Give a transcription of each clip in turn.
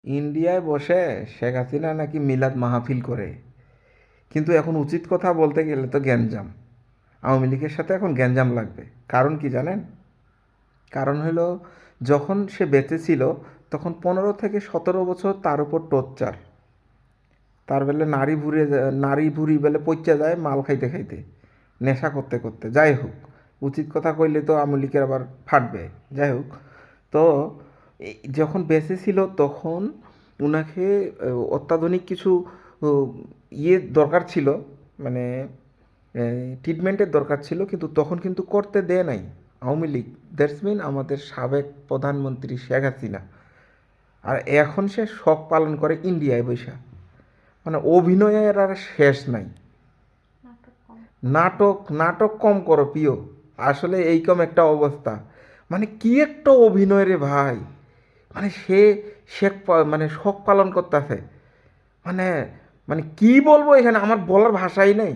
ইন্ডিয়ায় বসে শেখ হাসিনা নাকি মিলাদ মাহফিল করে, কিন্তু এখন উচিত কথা বলতে গেলে তো গ্যাঞ্জাম। আওয়ামী লীগের সাথে এখন গ্যাঞ্জাম লাগবে। কারণ কি জানেন? কারণ হলো, যখন সে বেঁচে ছিল তখন 15 থেকে 17 বছর তার উপর টর্চার। তার বেলে নারী ভুঁড়ি বেলে পচা যায় মাল খাইতে খাইতে, নেশা করতে করতে। যাই হোক, উচিত কথা কইলে তো আওয়ামী লীগের আবার ফাটবে। যাই হোক, তো যখন বেঁচে ছিল তখন উনাকে অত্যাধুনিক কিছু দরকার ছিল, মানে ট্রিটমেন্টের দরকার ছিল, কিন্তু তখন কিন্তু করতে দেয় নাই আওয়ামী লীগ। দ্যাটস মিন আমাদের সাবেক প্রধানমন্ত্রী শেখ হাসিনা। আর এখন সে শখ পালন করে ইন্ডিয়ায় বৈশা। মানে অভিনয়ের আর শেষ নাই। নাটক নাটক কম করো প্রিয়। আসলে এইরকম একটা অবস্থা। মানে কি একটা অভিনয় রে ভাই। মানে সে মানে শখ পালন করতেছে। মানে মানে কি বলবো, এখানে আমার বলার ভাষাই নেই।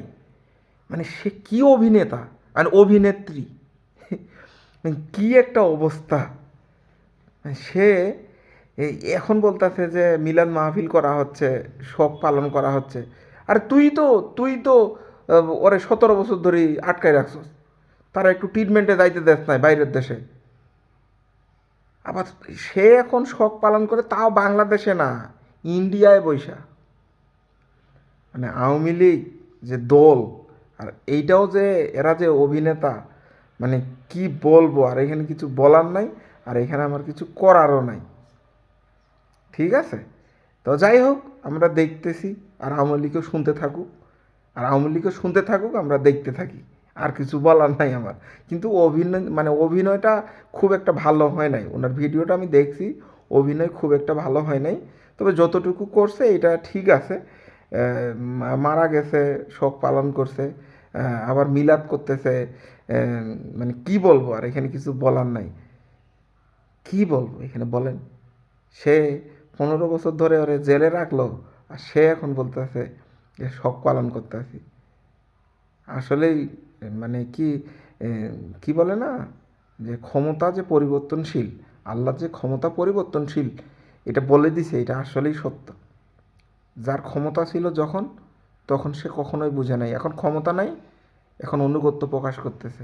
মানে সে কি অভিনেতা আর অভিনেত্রী, কি একটা অবস্থা। সে এখন বলতেছে যে মিলাদ মাহফিল করা হচ্ছে, শোক পালন করা হচ্ছে। আর তুই তো ওরে 17 বছর ধরে আটকায় রাখছস। তারা একটু ট্রিটমেন্টে যাইতে দেস নাই বাইরের দেশে। আবার সে এখন শোক পালন করে, তাও বাংলাদেশে না, ইন্ডিয়ায় বৈশা। মানে আওয়ামী লীগ যে দল, আর এইটাও যে এরা যে অভিনেতা, মানে কি বলবো। আর এখানে কিছু বলার নাই, আর এখানে আমার কিছু করারও নাই। ঠিক আছে, তো যাই হোক, আমরা দেখতেছি। আর আওয়ামী লীগও শুনতে থাকুক, আর আওয়ামী লীগও শুনতে থাকুক, আমরা দেখতে থাকি। আর কিছু বলার নাই আমার। কিন্তু অভিনয়টা খুব একটা ভালো হয় নাই। ওনার ভিডিওটা আমি দেখছি, অভিনয় খুব একটা ভালো হয় নাই। তবে যতটুকু করছে এটা ঠিক আছে। মারা গেছে, শোক পালন করছে, আবার মিলাদ করতেছে। মানে কি বলবো, আর এখানে কিছু বলার নাই। কি বলবো এখানে বলেন? সে 15 বছর ধরে ওরে জেলে রাখলো, আর সে এখন বলতেছে যে শখ পালন করতেছি। আসলেই মানে এ, কি বলে না, যে ক্ষমতা যে পরিবর্তনশীল, আল্লাহ যে ক্ষমতা পরিবর্তনশীল, এটা বলে দিছে। এটা আসলেই সত্য। যার ক্ষমতা ছিল যখন, তখন সে কখনোই বুঝে নাই। এখন ক্ষমতা নাই, এখন অনুগত্য প্রকাশ করতেছে।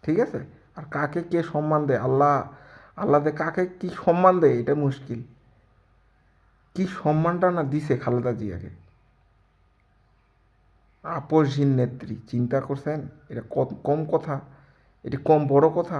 ঠিক আছে। আর কাকে কে সম্মান দেয়, আল্লাহ কাকে কি সম্মান দেয় এটা মুশকিল। কি সম্মানটা না দিছে খালেদা জিয়াকে। আপসহীন নেত্রী, চিন্তা করছেন? এটা কম কম কথা? এটি কম বড় কথা?